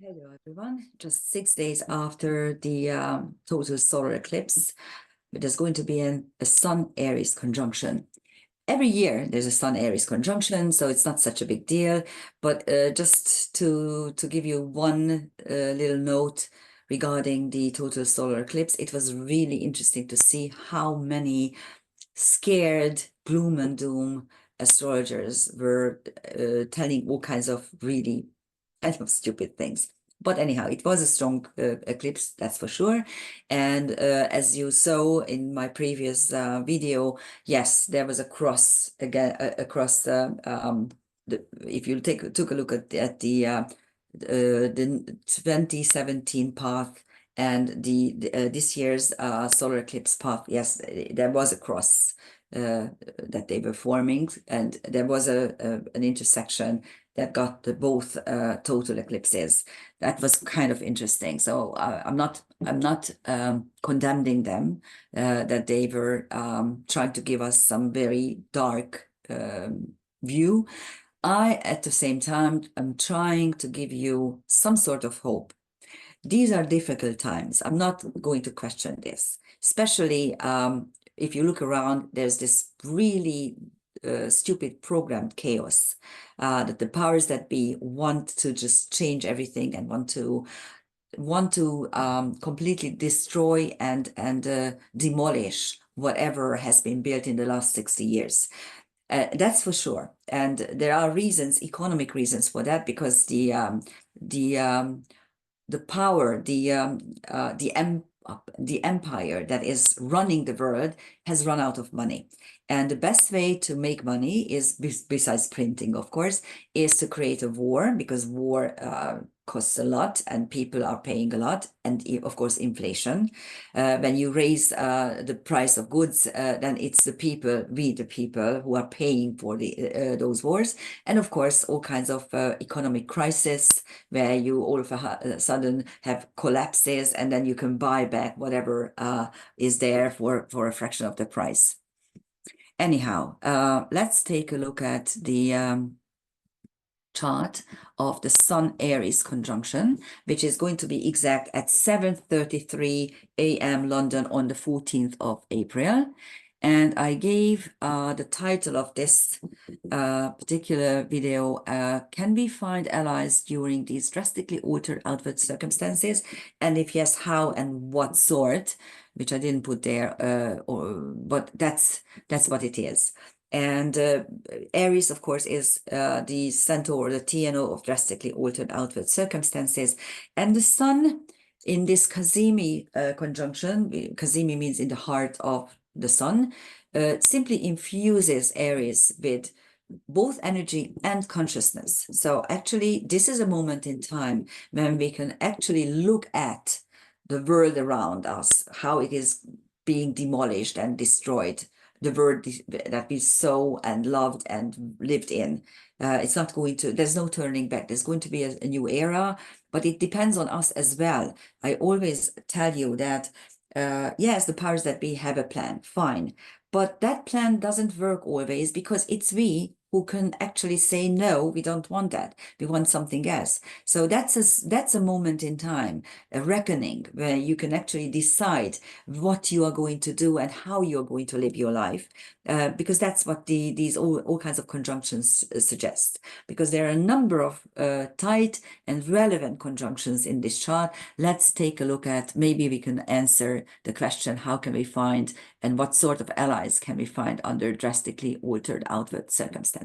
Hello, everyone. Just 6 days after the total solar eclipse, there's going to be a Sun Aries conjunction. Every year there's a Sun Aries conjunction, so it's not such a big deal. But just to give you one little note regarding the total solar eclipse, it was really interesting to see how many scared gloom and doom astrologers were telling all kinds of really kind of stupid things. But anyhow, it was a strong eclipse, that's for sure. And as you saw in my previous video, yes, there was a cross again across if you took a look at the 2017 path and this year's solar eclipse path, yes, there was a cross that they were forming, and there was an intersection that got both total eclipses. That was kind of interesting. So I'm not condemning them that they were trying to give us some very dark view. I, at the same time, am trying to give you some sort of hope. These are difficult times. I'm not going to question this, especially if you look around, there's this really stupid programmed chaos that the powers that be want to just change everything and want to completely destroy and demolish whatever has been built in the last 60 years. That's for sure. And there are reasons, economic reasons for that, because the power, the empire that is running the world has run out of money. And the best way to make money is, besides printing, of course, is to create a war, because war costs a lot and people are paying a lot. And of course, inflation. When you raise the price of goods, then it's the people, we the people, who are paying for those wars. And of course, all kinds of economic crisis where you all of a sudden have collapses, and then you can buy back whatever is there for a fraction of the price. Anyhow, let's take a look at the chart of the Sun Aries conjunction, which is going to be exact at 7:33 a.m. London on the 14th of April. And I gave the title of this particular video, Can we find allies during these drastically altered outward circumstances? And if yes, how and what sort? Which I didn't put there, but that's what it is. And Aries, of course, is the centaur or the TNO of drastically altered outward circumstances. And the sun in this Kazemi conjunction, Kazemi means in the heart of the sun, simply infuses Aries with both energy and consciousness. So actually, this is a moment in time when we can actually look at the world around us, how it is being demolished and destroyed, the world that we saw and loved and lived in. It's not going to, there's no turning back. There's going to be a new era, but it depends on us as well. I always tell you that, yes, the powers that be have a plan, fine. But that plan doesn't work always, because it's we who can actually say, no, we don't want that. We want something else. So that's a moment in time, a reckoning, where you can actually decide what you are going to do and how you're going to live your life, because that's what these all kinds of conjunctions suggest. Because there are a number of tight and relevant conjunctions in this chart. Let's take a look at, maybe we can answer the question, how can we find and what sort of allies can we find under drastically altered outward circumstances?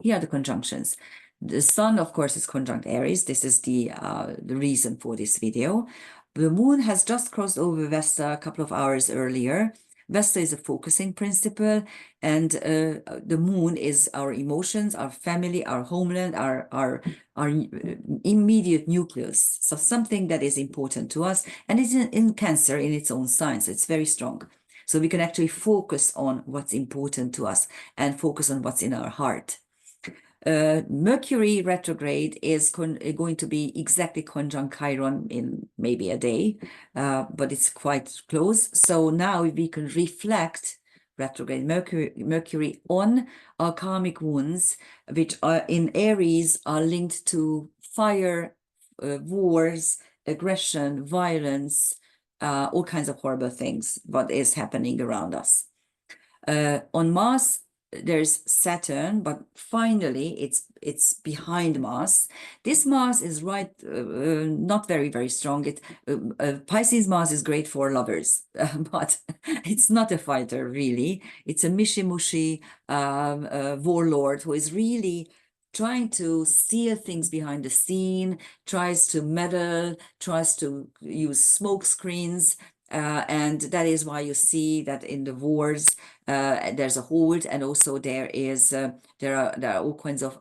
Here are the conjunctions. The sun, of course, is conjunct Aries. This is the reason for this video. The moon has just crossed over Vesta a couple of hours earlier. Vesta is a focusing principle, and the moon is our emotions, our family, our homeland, our immediate nucleus. So something that is important to us, and it's in Cancer in its own sign, so it's very strong. So we can actually focus on what's important to us and focus on what's in our heart. Mercury retrograde is going to be exactly conjunct Chiron in maybe a day, but it's quite close. So now we can reflect retrograde Mercury on our karmic wounds, which are in Aries are linked to fire, wars, aggression, violence, all kinds of horrible things, what is happening around us. On Mars, there's Saturn, but finally it's behind Mars. This Mars is not very strong. Pisces Mars is great for lovers, but it's not a fighter really. It's a mishy-mushy warlord who is really trying to steal things behind the scene, tries to meddle, tries to use smoke screens. And that is why you see that in the wars there's a hold, and also there are all kinds of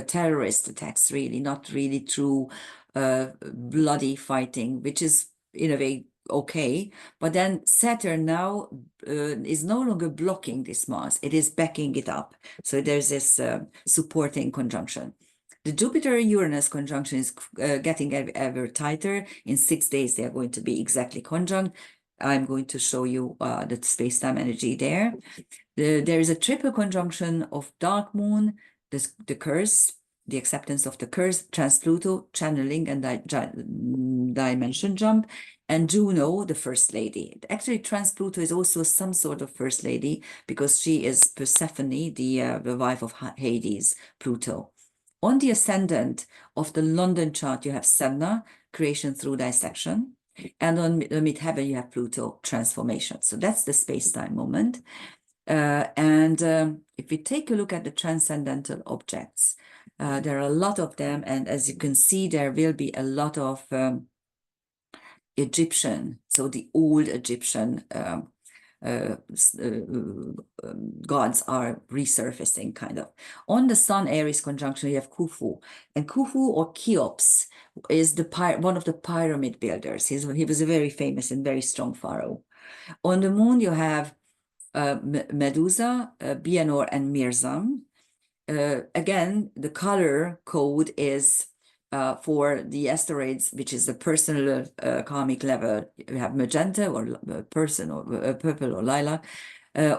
terrorist attacks, really, not really true bloody fighting, which is in a way okay. But then Saturn now is no longer blocking this Mars, it is backing it up. So there's this supporting conjunction. The Jupiter-Uranus conjunction is getting ever tighter. In 6 days, they are going to be exactly conjunct. I'm going to show you the space-time energy there. There is a triple conjunction of dark moon, the curse, the acceptance of the curse, trans-Pluto, channeling and dimension jump, and Juno, the first lady. Actually, trans-Pluto is also some sort of first lady because she is Persephone, the wife of Hades, Pluto. On the ascendant of the London chart, you have Semna, creation through dissection. And on the midheaven, you have Pluto, transformation. So that's the space-time moment. If we take a look at the transcendental objects, there are a lot of them. And as you can see, there will be a lot of Egyptian, so the old Egyptian gods are resurfacing, kind of. On the Sun Aries conjunction, you have Khufu, and Khufu or Cheops is one of the pyramid builders. He was a very famous and very strong pharaoh. On the Moon, you have Medusa, Bianor, and Mirzam. Again, the color code is for the asteroids, which is the personal karmic level. You have magenta or person or purple or lilac,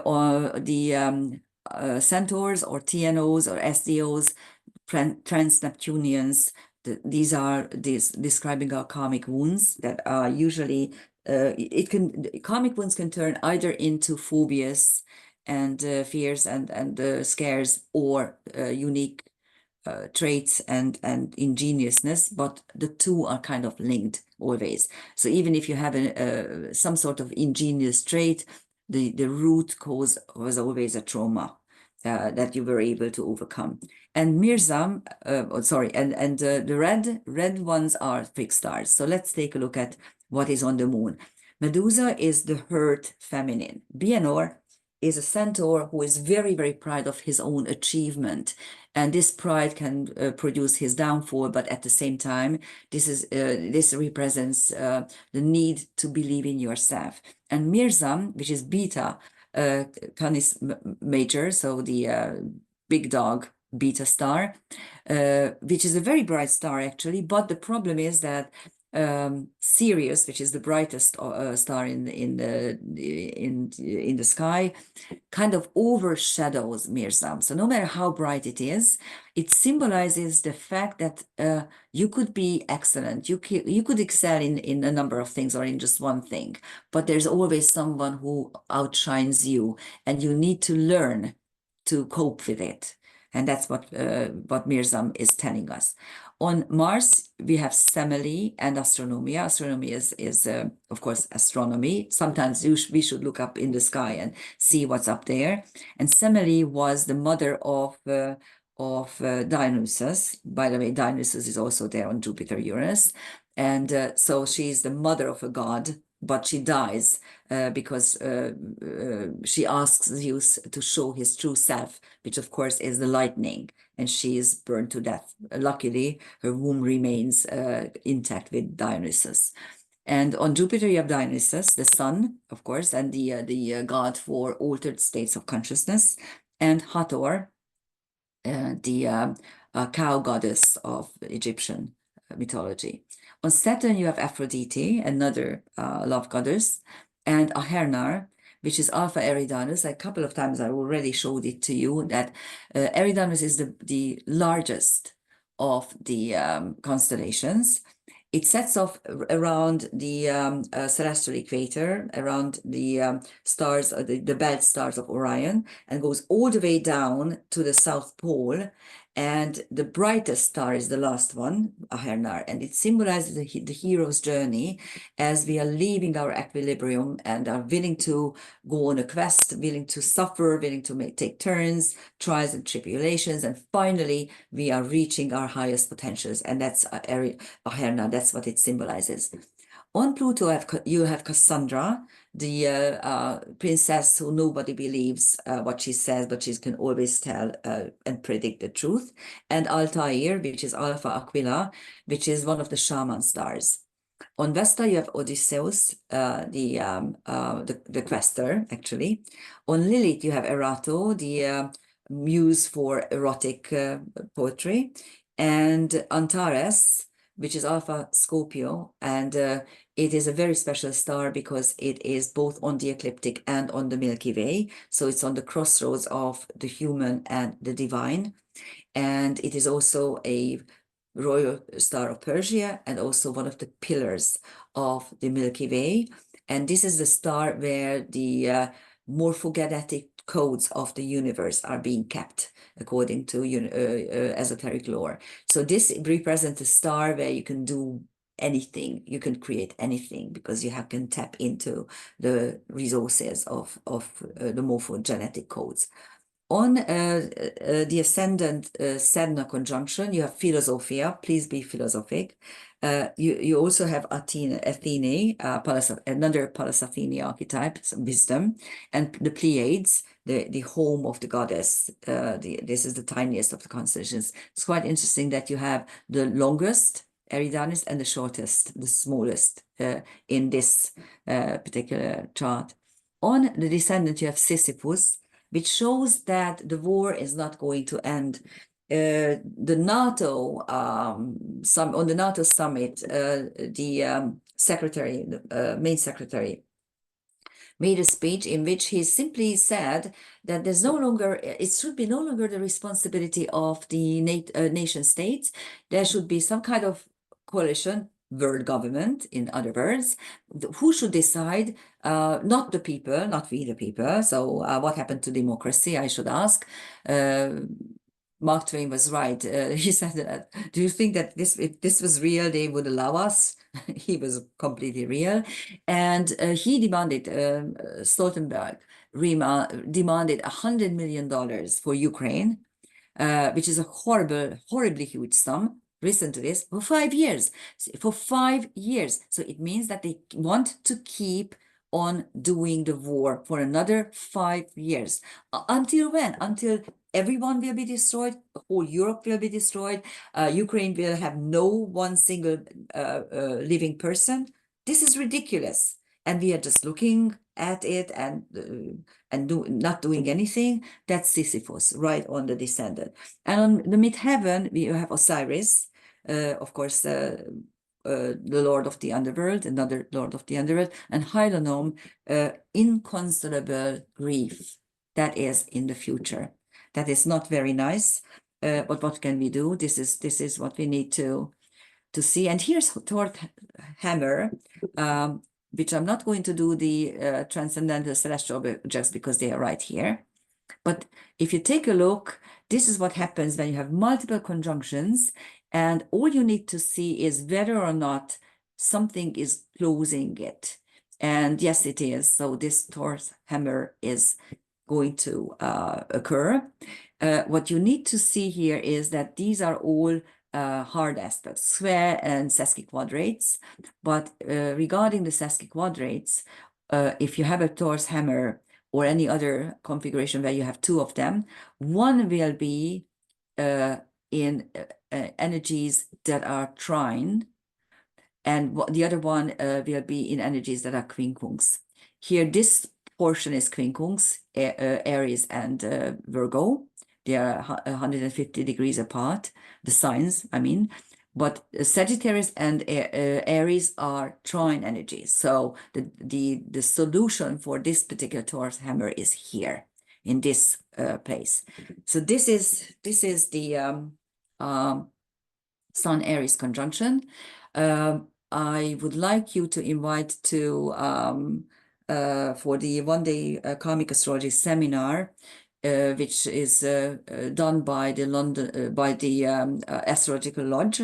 or the centaurs or TNOs or SDOs, trans-Neptunians. These are describing our karmic wounds that are usually karmic wounds can turn either into phobias and fears and scares, or unique traits and ingeniousness, but the two are kind of linked always. So even if you have some sort of ingenious trait, the root cause was always a trauma that you were able to overcome. And Mirzam, the red ones are fixed stars. So let's take a look at what is on the Moon. Medusa is the hurt feminine. Bianor is a centaur who is very proud of his own achievement, and this pride can produce his downfall. But at the same time, this represents the need to believe in yourself. And Mirzam, which is Beta Canis Major, so the big dog Beta star, which is a very bright star actually. But the problem is that Sirius, which is the brightest star in the sky, kind of overshadows Mirzam. So no matter how bright it is, it symbolizes the fact that you could be excellent, you could excel in a number of things or in just one thing, but there's always someone who outshines you, and you need to learn to cope with it. And that's what Mirzam is telling us. On Mars, we have Semele and Astronomia. Astronomy is of course, astronomy. Sometimes we should look up in the sky and see what's up there. And Semele was the mother of Dionysus. By the way, Dionysus is also there on Jupiter, Uranus. And so she's the mother of a god, but she dies because she asks Zeus to show his true self, which of course is the lightning, and she is burned to death. Luckily, her womb remains intact with Dionysus. And on Jupiter, you have Dionysus, the sun, of course, and the god for altered states of consciousness, and Hathor, the cow goddess of Egyptian mythology. On Saturn, you have Aphrodite, another love goddess, and Ahernar, which is Alpha Eridanus. A couple of times I already showed it to you that Eridanus is the largest of the constellations. It sets off around the celestial equator, around the stars, the belt stars of Orion, and goes all the way down to the South Pole. And the brightest star is the last one, Ahernar, and it symbolizes the hero's journey as we are leaving our equilibrium and are willing to go on a quest, willing to suffer, willing to take turns, trials and tribulations, and finally we are reaching our highest potentials. And that's Aherna, that's what it symbolizes. On Pluto, you have Cassandra, the princess who nobody believes what she says, but she can always tell and predict the truth. And Altair, which is Alpha Aquila, which is one of the shaman stars. On Vesta, you have Odysseus, the quester, actually. On Lilith, you have Erato, the muse for erotic poetry. And Antares, which is Alpha Scorpio, and it is a very special star because it is both on the ecliptic and on the Milky Way. So it's on the crossroads of the human and the divine. And it is also a royal star of Persia and also one of the pillars of the Milky Way. And this is the star where the morphogenetic codes of the universe are being kept according to esoteric lore. So this represents a star where you can do anything, you can create anything because you can tap into the resources of the morphogenetic codes. On the ascendant Sedna conjunction, you have Philosophia. Please be philosophic. You also have Athene, another Pallas Athene archetype, wisdom, and the Pleiades, the home of the goddess. This is the tiniest of the constellations. It's quite interesting that you have the longest Eridanus and the shortest, the smallest in this particular chart. On the descendant, you have Sisyphus, which shows that the war is not going to end. The NATO on the NATO summit, the secretary, main secretary, made a speech in which he simply said that it should be no longer the responsibility of the nation states. There should be some kind of coalition, world government, in other words, who should decide, not the people, not we the people. So what happened to democracy, I should ask. Mark Twain was right. He said, do you think that if this was real, they would allow us? He was completely real. And he demanded, Stoltenberg demanded $100 million for Ukraine, which is a horribly huge sum. Listen to this, for 5 years. For 5 years. So it means that they want to keep on doing the war for another 5 years. Until when? Until everyone will be destroyed, whole Europe will be destroyed, Ukraine will have no one single living person. This is ridiculous. And we are just looking at it and not doing anything. That's Sisyphus, right on the descendant. And on the midheaven, we have Osiris, of course, the Lord of the Underworld, another Lord of the Underworld, and Hylonom, inconsolable grief. That is in the future. That is not very nice, but what can we do? This is what we need to see. And here's Thor hammer, which I'm not going to do the transcendental celestial objects because they are right here. But if you take a look, this is what happens when you have multiple conjunctions, and all you need to see is whether or not something is closing it. And yes, it is. So this Thor's hammer is going to occur. What you need to see here is that these are all hard aspects, square and sesquiquadrates. But regarding the sesquiquadrates, if you have a Thor's hammer or any other configuration where you have two of them, one will be in energies that are trine, and the other one will be in energies that are quincunx. Here, this portion is quincunx, Aries and Virgo. They are 150 degrees apart, the signs, I mean. But Sagittarius and Aries are trine energies. So the solution for this particular Taurus hammer is here in this place. So this is the Sun Aries conjunction. I would like you to invite to for the one-day karmic astrology seminar, which is done by the London by the Astrological Lodge,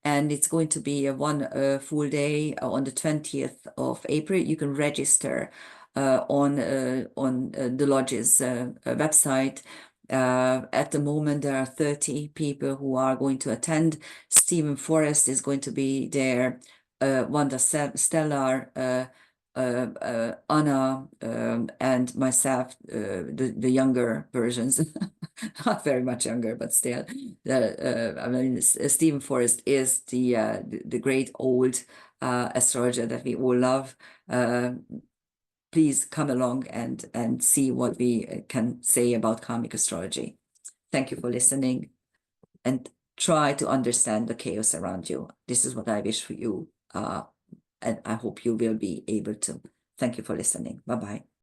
and it's going to be a one full day on the 20th of April. You can register on the lodge's website. At the moment, there are 30 people who are going to attend. Stephen Forrest is going to be there, Wanda Stellar, Anna, and myself, the younger versions, not very much younger, but still. I mean, Stephen Forrest is the great old astrologer that we all love. Please come along and see what we can say about karmic astrology. Thank you for listening, and try to understand the chaos around you. This is what I wish for you, and I hope you will be able to. Thank you for listening. Bye-bye.